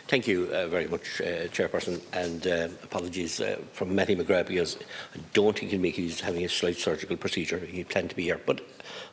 Thank you very much, Chairperson, and apologies from Matty McGrath, because I don't think he's having a slight surgical procedure. He planned to be here, but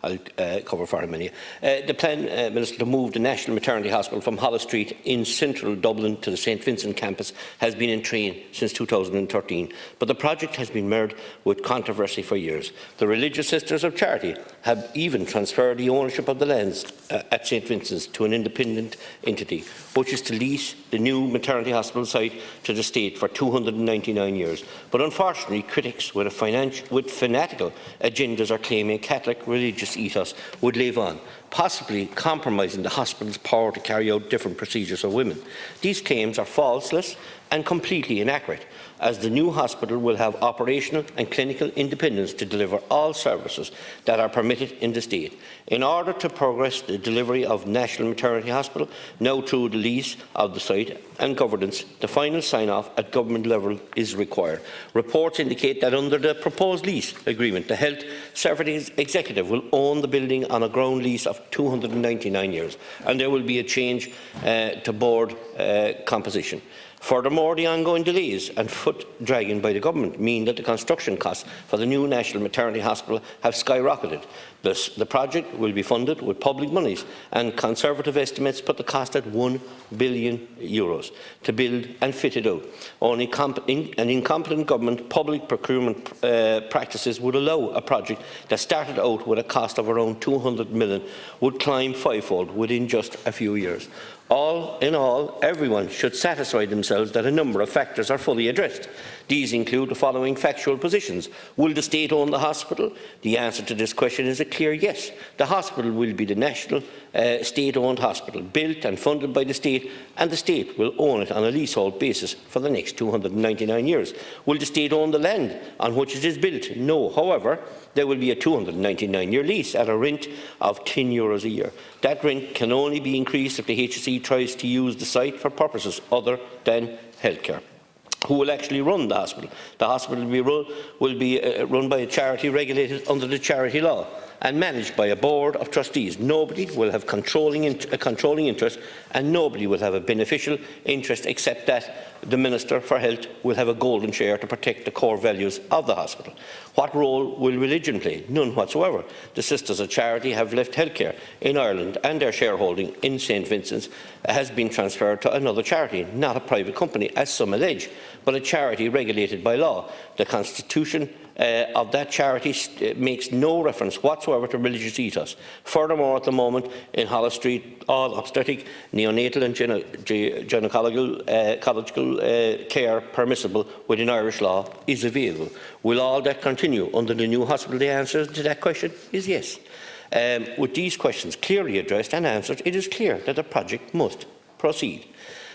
I'll cover for him anyway. The plan, Minister, to move the National Maternity Hospital from Holles Street in central Dublin to the St Vincent campus has been in train since 2013, but the project has been mired with controversy for years. The Religious Sisters of Charity have even transferred the ownership of the lands at St Vincent's to an independent entity, which is to lease the new maternity hospital site to the state for 299 years. But unfortunately, critics with fanatical agendas are claiming a Catholic religious ethos would live on, possibly compromising the hospital's power to carry out different procedures for women. These claims are falseless and completely inaccurate, as the new hospital will have operational and clinical independence to deliver all services that are permitted in the state. In order to progress the delivery of National Maternity Hospital, now through the lease of the site and governance, the final sign-off at government level is required. Reports indicate that under the proposed lease agreement, the Health Service Executive will own the building on a ground lease of 299 years, and there will be a change to board composition. Furthermore, the ongoing delays and foot-dragging by the government mean that the construction costs for the new National Maternity Hospital have skyrocketed. Thus, the project will be funded with public monies, and conservative estimates put the cost at €1 billion to build and fit it out. Only an incompetent government public procurement practices would allow a project that started out with a cost of around 200 million would climb fivefold within just a few years. All in all, everyone should satisfy themselves that a number of factors are fully addressed. These include the following factual positions. Will the state own the hospital? The answer to this question is a clear yes. The hospital will be the national state-owned hospital, built and funded by the state, and the state will own it on a leasehold basis for the next 299 years. Will the state own the land on which it is built? No. However, there will be a 299-year lease at a rent of €10 a year. That rent can only be increased if the HSE tries to use the site for purposes other than healthcare. Who will actually run the hospital? The hospital will be run by a charity regulated under the charity law and managed by a board of trustees. Nobody will have a controlling interest, and nobody will have a beneficial interest except that the Minister for Health will have a golden share to protect the core values of the hospital. What role will religion play? None whatsoever. The Sisters of Charity have left healthcare in Ireland, and their shareholding in St Vincent's has been transferred to another charity, not a private company, as some allege, but a charity regulated by law. The constitution of that charity makes no reference whatsoever to religious ethos. Furthermore, at the moment in Holles Street, all obstetric, neonatal and gynecological care permissible within Irish law is available. Will all that continue under the new hospital? The answer to that question is yes. With these questions clearly addressed and answered, it is clear that the project must proceed.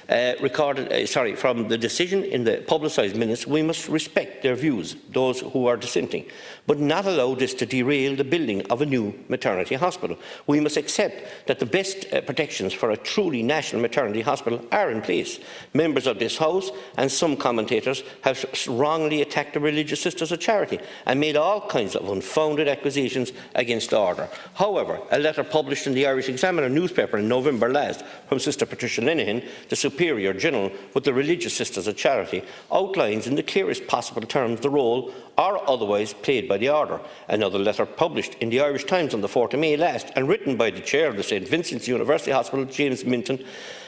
From the decision in the publicised minutes, we must respect their views, those who are dissenting, but not allow this to derail the building of a new maternity hospital. We must accept that the best protections for a truly national maternity hospital are in place. Members of this House and some commentators have wrongly attacked the Religious Sisters of Charity and made all kinds of unfounded accusations against the order. However, a letter published in the Irish Examiner newspaper in November last from Sister Patricia Lenihan, the Superior General with the Religious Sisters of Charity, outlines in the clearest possible terms the role or otherwise played by the order. Another letter published in the Irish Times on the 4th of May last and written by the chair of the St Vincent's University Hospital, James Minton,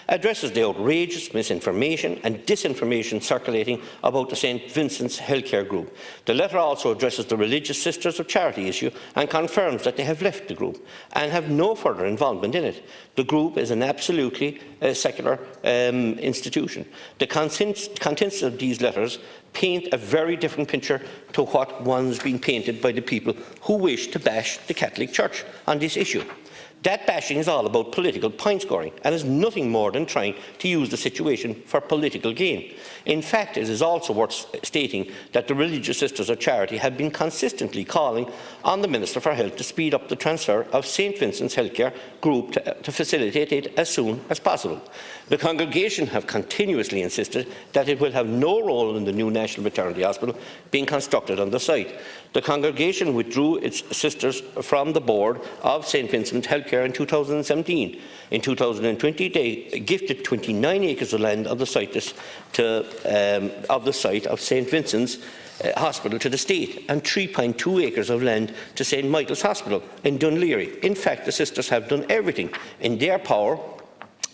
addresses the outrageous misinformation and disinformation circulating about the St Vincent's Healthcare Group. The letter also addresses the Religious Sisters of Charity issue and confirms that they have left the group and have no further involvement in it. The group is an absolutely secular institution. The contents of these letters paint a very different picture to what one's been painted by the people who wish to bash the Catholic Church on this issue. That bashing is all about political point scoring and is nothing more than trying to use the situation for political gain. In fact, it is also worth stating that the Religious Sisters of Charity have been consistently calling on the Minister for Health to speed up the transfer of St Vincent's Healthcare Group to facilitate it as soon as possible. The congregation have continuously insisted that it will have no role in the new National Maternity Hospital being constructed on the site. The congregation withdrew its sisters from the board of St Vincent Healthcare in 2017. In 2020, they gifted 29 acres of land on the site of St Vincent's Hospital to the state and 3.2 acres of land to St Michael's Hospital in Dunleary. In fact, the sisters have done everything in their power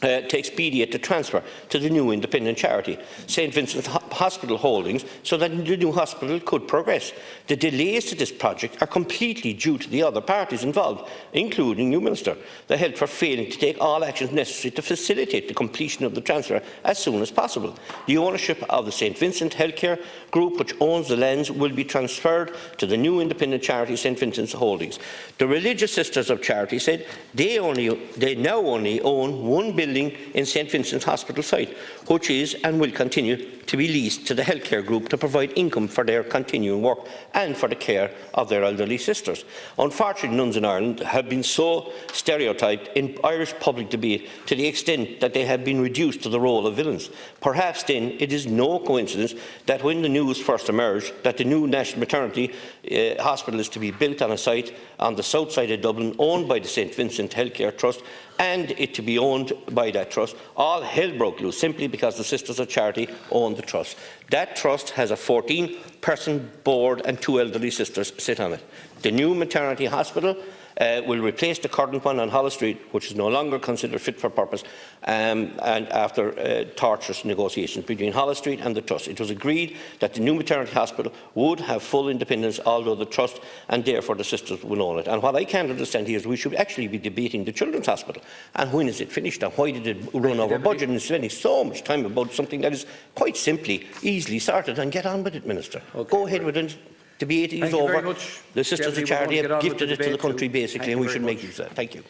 to expedite the transfer to the new independent charity, St Vincent's Hospital Holdings, so that the new hospital could progress. The delays to this project are completely due to the other parties involved, including New Minister, the Health, for failing to take all actions necessary to facilitate the completion of the transfer as soon as possible. The ownership of the St Vincent Healthcare Group, which owns the lands, will be transferred to the new independent charity St Vincent's Holdings. The Religious Sisters of Charity said they now only own one building in St Vincent's Hospital site, which is and will continue to be leased to the healthcare group to provide income for their continuing work and for the care of their elderly sisters. Unfortunately, nuns in Ireland have been so stereotyped in Irish public debate to the extent that they have been reduced to the role of villains. Perhaps then it is no coincidence that when the news first emerged that the new National Maternity Hospital is to be built on a site on the south side of Dublin owned by the St Vincent Healthcare Trust, and it to be owned by that trust, all hell broke loose simply because the Sisters of Charity own the trust. That trust has a 14-person board and 2 elderly sisters sit on it. The new maternity hospital will replace the current one on Holles Street, which is no longer considered fit for purpose, and after torturous negotiations between Holles Street and the Trust. It was agreed that the new maternity hospital would have full independence, although the Trust and therefore the sisters will own it. And what I can't understand here is we should actually be debating the Children's Hospital and when is it finished and why did it run over budget and spending so much time about something that is quite simply easily sorted, and get on with it, Minister. Okay. Go ahead with it. Debate is over. The Sisters of Charity have gifted it to the country basically, and we should make use of that. Thank you.